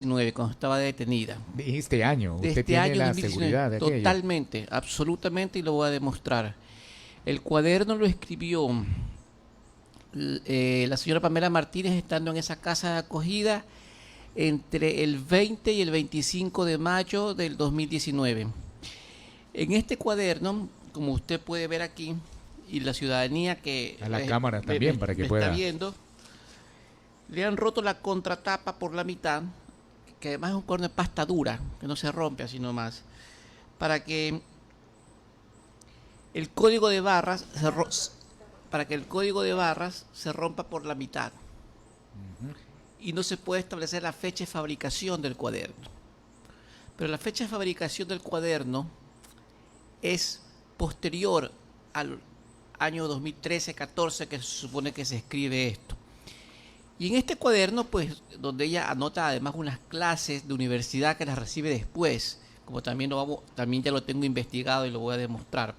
2019, cuando estaba detenida. De este año, De usted este tiene año la 2019, seguridad de aquello. totalmente, absolutamente, y lo voy a demostrar. El cuaderno lo escribió la señora Pamela Martínez estando en esa casa de acogida entre el 20 y el 25 de mayo del 2019. En este cuaderno, como usted puede ver aquí, y la ciudadanía que A la cámara también, para que me está pueda. viendo, le han roto la contratapa por la mitad, que además es un cuaderno de pasta dura, que no se rompe así nomás, para que el código de barras para que el código de barras se rompa por la mitad y no se puede establecer la fecha de fabricación del cuaderno. Pero la fecha de fabricación del cuaderno es posterior al año 2013-14 que se supone que se escribe esto. Y en este cuaderno, pues, donde ella anota además unas clases de universidad que las recibe después, como también ya lo tengo investigado y lo voy a demostrar.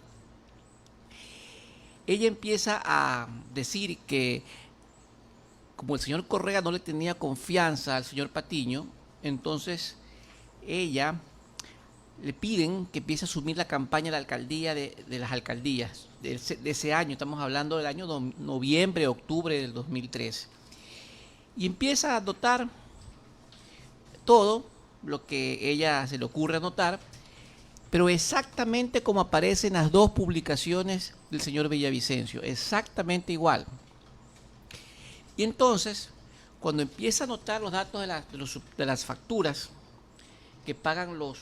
Ella empieza a decir que como el señor Correa no le tenía confianza al señor Patiño, entonces ella le piden que empiece a asumir la campaña de la alcaldía de las alcaldías de ese año. Estamos hablando del año noviembre, octubre del 2013. Y empieza a anotar todo lo que ella se le ocurre anotar, pero exactamente como aparece en las dos publicaciones del señor Villavicencio, exactamente igual. Y entonces, cuando empieza a anotar los datos de las facturas que pagan los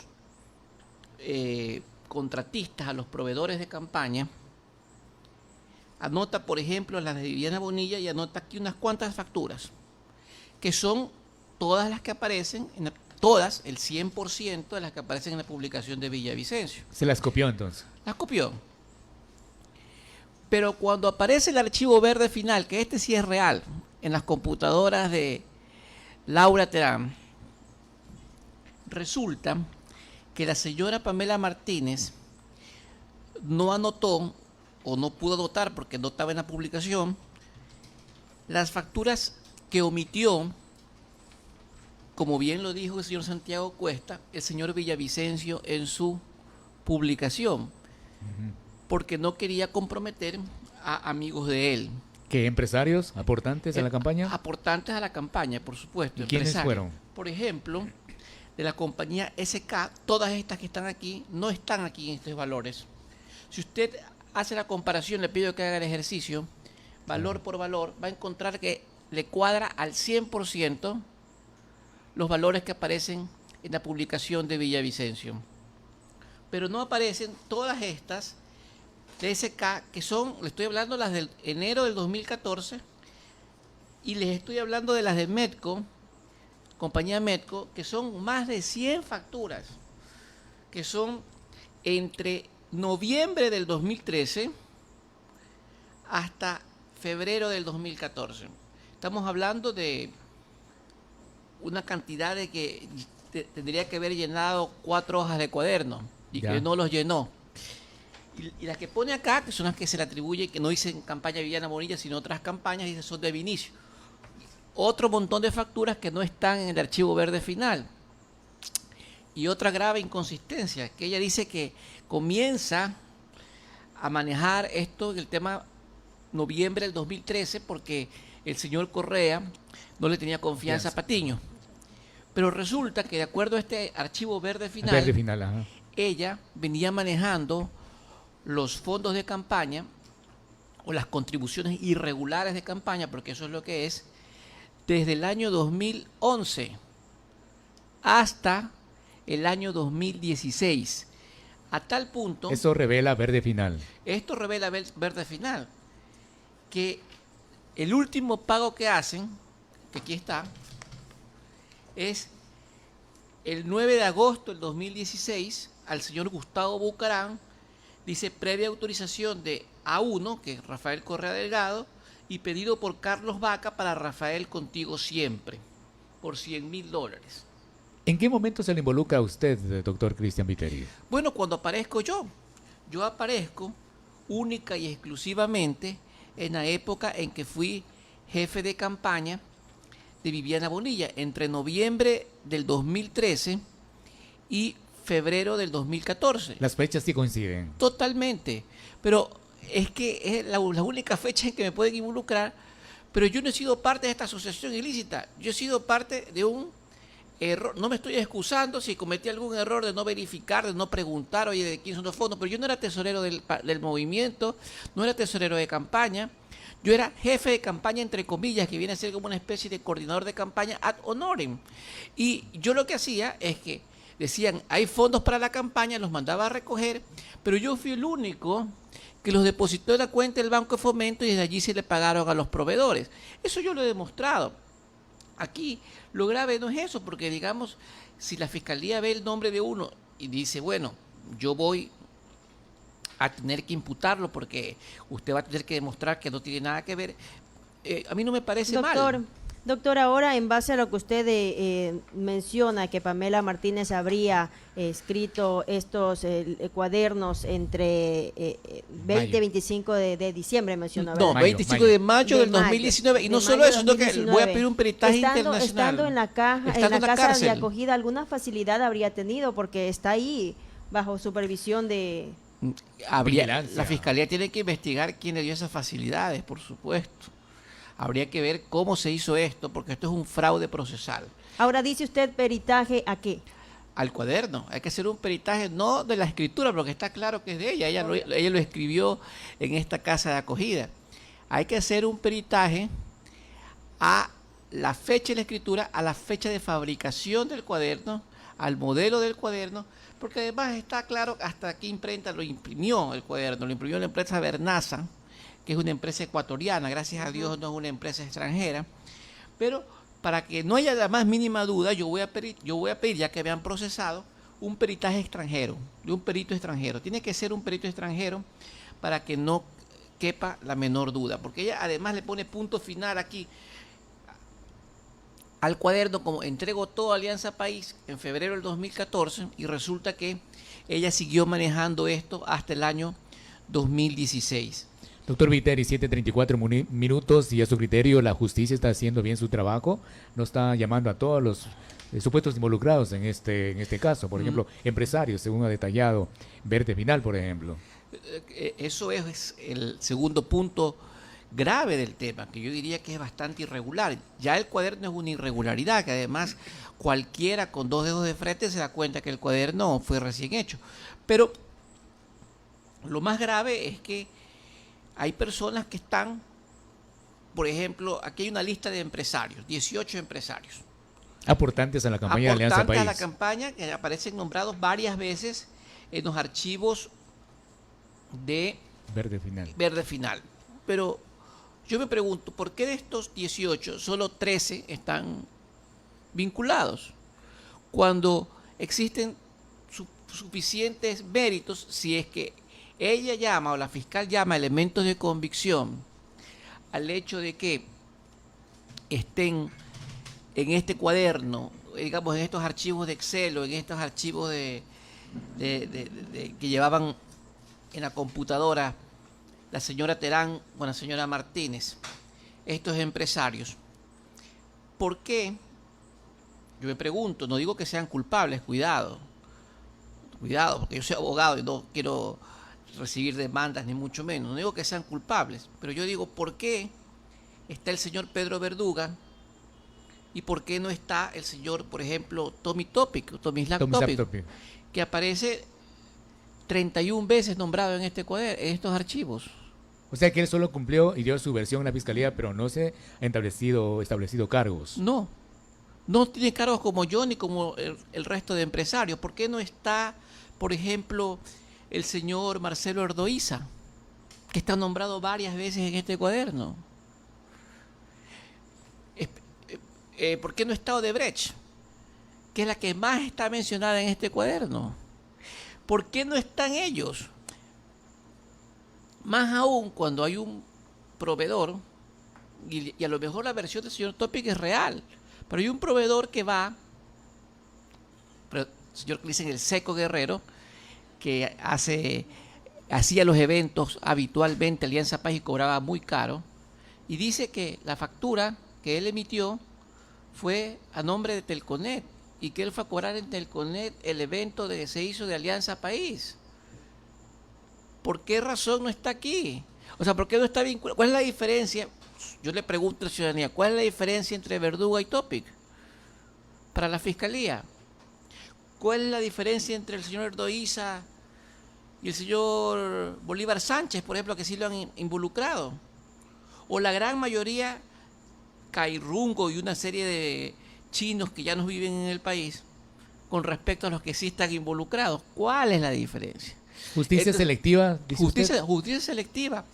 contratistas a los proveedores de campaña, anota, por ejemplo, las de Viviana Bonilla y anota aquí unas cuantas facturas, que son todas las que aparecen, todas, el 100% de las que aparecen en la publicación de Villavicencio. Se las copió entonces. Las copió. Pero cuando aparece el archivo verde final, que este sí es real, en las computadoras de Laura Terán, resulta que la señora Pamela Martínez no anotó, o no pudo anotar porque no estaba en la publicación, las facturas que omitió, como bien lo dijo el señor Santiago Cuesta, el señor Villavicencio en su publicación, porque no quería comprometer a amigos de él. ¿Qué empresarios aportantes a la campaña? Aportantes a la campaña, por supuesto. ¿Y quiénes fueron? Por ejemplo, de la compañía SK, todas estas que están aquí, no están aquí en estos valores. Si usted hace la comparación, le pido que haga el ejercicio, valor por valor, va a encontrar que le cuadra al 100% los valores que aparecen en la publicación de Villavicencio. Pero no aparecen todas estas de SK, que son, le estoy hablando las del enero del 2014, y les estoy hablando de las de Medco, compañía Medco, que son más de 100 facturas, que son entre noviembre del 2013 hasta febrero del 2014. Estamos hablando de una cantidad de que tendría que haber llenado 4 hojas de cuaderno y que no los llenó. Y las que pone acá, que son las que se le atribuye, que no dicen campaña Viviana Bonilla, sino otras campañas, dice son de Vinicio. Otro montón de facturas que no están en el archivo verde final. Y otra grave inconsistencia, que ella dice que comienza a manejar esto, el tema noviembre del 2013, porque el señor Correa no le tenía confianza a Patiño. Pero resulta que de acuerdo a este archivo verde final, ella venía manejando los fondos de campaña o las contribuciones irregulares de campaña, porque eso es lo que es, desde el año 2011 hasta el año 2016. A tal punto... Eso revela verde final. Esto revela verde final. Que el último pago que hacen, que aquí está, es el 9 de agosto del 2016 al señor Gustavo Bucarán, dice previa autorización de A1, que es Rafael Correa Delgado, y pedido por Carlos Vaca para Rafael Contigo Siempre, por $100,000. ¿En qué momento se le involucra a usted, doctor Cristian Viteri? Bueno, cuando aparezco yo aparezco única y exclusivamente en la época en que fui jefe de campaña de Viviana Bonilla entre noviembre del 2013 y febrero del 2014. Las fechas sí coinciden. Totalmente. Pero es que es la única fecha en que me pueden involucrar, pero yo no he sido parte de esta asociación ilícita. Yo he sido parte de un error. No me estoy excusando si cometí algún error de no verificar, de no preguntar, oye, ¿de quién son los fondos? Pero yo no era tesorero del movimiento, no era tesorero de campaña. Yo era jefe de campaña, entre comillas, que viene a ser como una especie de coordinador de campaña ad honorem. Y yo lo que hacía es que decían, hay fondos para la campaña, los mandaba a recoger, pero yo fui el único que los depositó en la cuenta del Banco de Fomento y desde allí se le pagaron a los proveedores. Eso yo lo he demostrado. Aquí lo grave no es eso, porque digamos, si la Fiscalía ve el nombre de uno y dice, bueno, yo voy a tener que imputarlo porque usted va a tener que demostrar que no tiene nada que ver, a mí no me parece mal. Doctor, ahora en base a lo que usted menciona, que Pamela Martínez habría escrito estos cuadernos entre 20 y 25 de diciembre, mencionó. No, ¿verdad? 25 de mayo del 2019. Y no solo eso, sino que voy a pedir un peritaje internacional. Estando en la casa cárcel de acogida, ¿alguna facilidad habría tenido? Porque está ahí bajo supervisión de... La Fiscalía tiene que investigar quién le dio esas facilidades, por supuesto. Habría que ver cómo se hizo esto, porque esto es un fraude procesal. Ahora, dice usted peritaje, ¿a qué? Al cuaderno. Hay que hacer un peritaje, no de la escritura, porque está claro que es de ella. Ella lo escribió en esta casa de acogida. Hay que hacer un peritaje a la fecha de la escritura, a la fecha de fabricación del cuaderno, al modelo del cuaderno, porque además está claro hasta qué imprenta lo imprimió el cuaderno. Lo imprimió la empresa Bernaza, que es una empresa ecuatoriana, gracias a Dios no es una empresa extranjera, pero para que no haya la más mínima duda, yo voy a pedir, ya que me han procesado, un peritaje extranjero, de un perito extranjero. Tiene que ser un perito extranjero para que no quepa la menor duda, porque ella además le pone punto final aquí al cuaderno, como entregó todo a Alianza País en febrero del 2014, y resulta que ella siguió manejando esto hasta el año 2016. Doctor Viteri, 7:34 minutos, y a su criterio la justicia está haciendo bien su trabajo, no está llamando a todos los supuestos involucrados en este caso, por ejemplo, empresarios, según ha detallado Verde Final, por ejemplo. Eso es el segundo punto grave del tema, que yo diría que es bastante irregular. Ya el cuaderno es una irregularidad, que además cualquiera con dos dedos de frente se da cuenta que el cuaderno fue recién hecho. Pero lo más grave es que hay personas que están, por ejemplo, aquí hay una lista de empresarios, 18 empresarios. Aportantes a la campaña de Alianza País. Aportantes a la campaña, que aparecen nombrados varias veces en los archivos de Verde Final. Pero yo me pregunto, ¿por qué de estos 18 solo 13 están vinculados? Cuando existen suficientes méritos, si es que ella llama, o la fiscal llama, elementos de convicción al hecho de que estén en este cuaderno, digamos, en estos archivos de Excel o en estos archivos que llevaban en la computadora la señora Terán o la señora Martínez, estos empresarios. ¿Por qué? Yo me pregunto, no digo que sean culpables, cuidado, porque yo soy abogado y no quiero recibir demandas ni mucho menos, no digo que sean culpables, pero yo digo, ¿por qué está el señor Pedro Verduga y por qué no está el señor, por ejemplo, Tomislav Topic, que aparece 31 veces nombrado en estos archivos? O sea que él solo cumplió y dio su versión en la fiscalía, pero no se ha establecido cargos. No tiene cargos como yo ni como el resto de empresarios. ¿Por qué no está, por ejemplo, el señor Marcelo Erdoiza, que está nombrado varias veces en este cuaderno? ¿Por qué no está Odebrecht, que es la que más está mencionada en este cuaderno? ¿Por qué no están ellos? Más aún cuando hay un proveedor, y a lo mejor la versión del señor Topic es real, pero hay un proveedor que va, el señor que dicen el Seco Guerrero, que hacía los eventos habitualmente Alianza País y cobraba muy caro, y dice que la factura que él emitió fue a nombre de Telconet y que él fue a cobrar en Telconet el evento que se hizo de Alianza País. ¿Por qué razón no está aquí? O sea, ¿por qué no está vinculado? ¿Cuál es la diferencia? Yo le pregunto a la ciudadanía, ¿cuál es la diferencia entre Verduga y Topic para la Fiscalía? ¿Cuál es la diferencia entre el señor Erdoiza y el señor Bolívar Sánchez, por ejemplo, que sí lo han involucrado? O la gran mayoría, Cairungo y una serie de chinos que ya no viven en el país, con respecto a los que sí están involucrados. ¿Cuál es la diferencia? Justicia selectiva, dice usted. Justicia selectiva.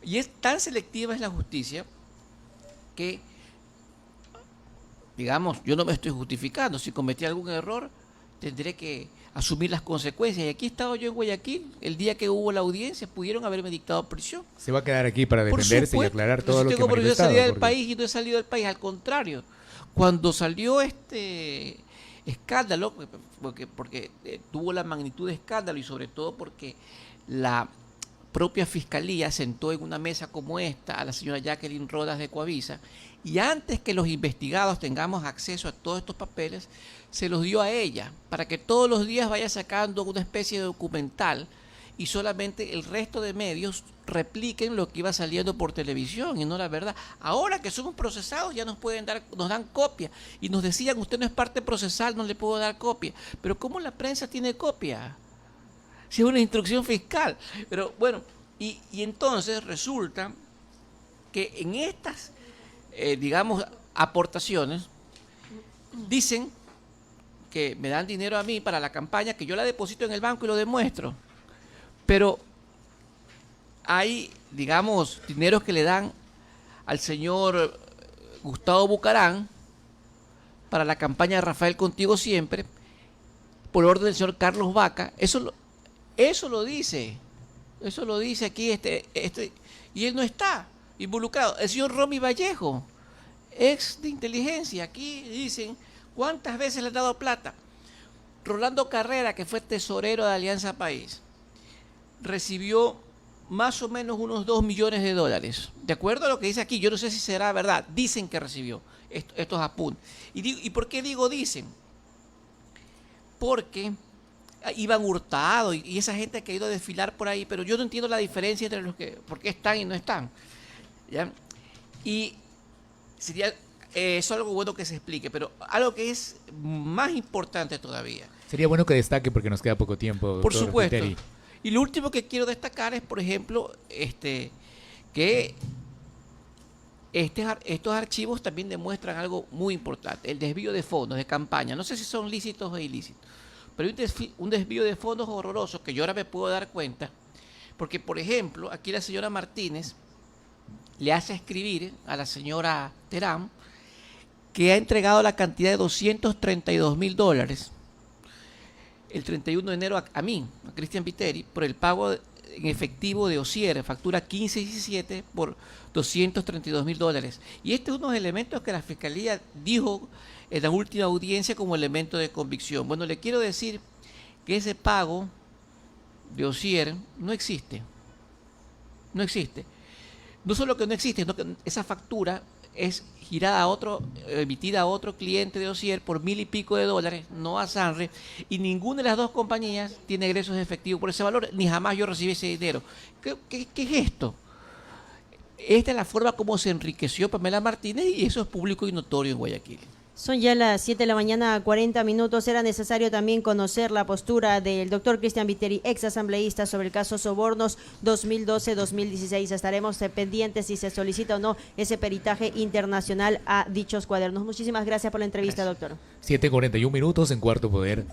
Y es tan selectiva es la justicia que, digamos, yo no me estoy justificando. Si cometí algún error, tendré que asumir las consecuencias. Y aquí he estado yo en Guayaquil, el día que hubo la audiencia, pudieron haberme dictado prisión. Se va a quedar aquí para defenderse y aclarar todo lo que ha manifestado. Yo salí del porque... país y no he salido del país, al contrario. Cuando salió este escándalo, porque tuvo la magnitud de escándalo y sobre todo porque la propia Fiscalía sentó en una mesa como esta a la señora Jacqueline Rodas de Coavisa, y antes que los investigados tengamos acceso a todos estos papeles, se los dio a ella, para que todos los días vaya sacando una especie de documental y solamente el resto de medios repliquen lo que iba saliendo por televisión y no la verdad. Ahora que somos procesados ya nos dan copia y nos decían, usted no es parte procesal, no le puedo dar copia. Pero ¿cómo la prensa tiene copia? Si es una instrucción fiscal. Pero bueno, y entonces resulta que en estas, digamos, aportaciones, dicen que me dan dinero a mí para la campaña, que yo la deposito en el banco y lo demuestro. Pero hay, digamos, dineros que le dan al señor Gustavo Bucarán para la campaña de Rafael Contigo Siempre, por orden del señor Carlos Vaca. Eso lo dice aquí y él no está involucrado. El señor Romy Vallejo, ex de inteligencia, aquí dicen cuántas veces le han dado plata. Rolando Carrera, que fue tesorero de Alianza País, recibió más o menos unos 2 millones de dólares. De acuerdo a lo que dice aquí, yo no sé si será verdad, dicen que recibió estos apuntes. ¿Y por qué digo dicen? Porque iban Hurtado y esa gente que ha ido a desfilar por ahí, pero yo no entiendo la diferencia entre los que, por qué están y no están. ¿Ya? Y sería eso algo bueno que se explique, pero algo que es más importante todavía. Sería bueno que destaque porque nos queda poco tiempo. Por supuesto. Y lo último que quiero destacar es, por ejemplo, que estos archivos también demuestran algo muy importante, el desvío de fondos de campaña. No sé si son lícitos o ilícitos, pero hay un desvío de fondos horroroso que yo ahora me puedo dar cuenta, porque, por ejemplo, aquí la señora Martínez le hace escribir a la señora Terán que ha entregado la cantidad de $232,000 el 31 de enero a mí, a Cristian Viteri, por el pago en efectivo de Osier, factura 1517 por $232,000. Y este es uno de los elementos que la Fiscalía dijo en la última audiencia como elemento de convicción. Bueno, le quiero decir que ese pago de Osier no existe. No existe. No solo que no existe, sino que esa factura es girada emitida a otro cliente de Osier por $1,000 y pico, no a Sanre, y ninguna de las dos compañías tiene egresos efectivos por ese valor, ni jamás yo recibí ese dinero. ¿Qué es esto? Esta es la forma como se enriqueció Pamela Martínez y eso es público y notorio en Guayaquil. Son ya las 7 de la mañana, 40 minutos. Era necesario también conocer la postura del doctor Cristian Viteri, ex asambleísta, sobre el caso Sobornos 2012-2016. Estaremos pendientes si se solicita o no ese peritaje internacional a dichos cuadernos. Muchísimas gracias por la entrevista, doctor. 7:41 minutos en Cuarto Poder.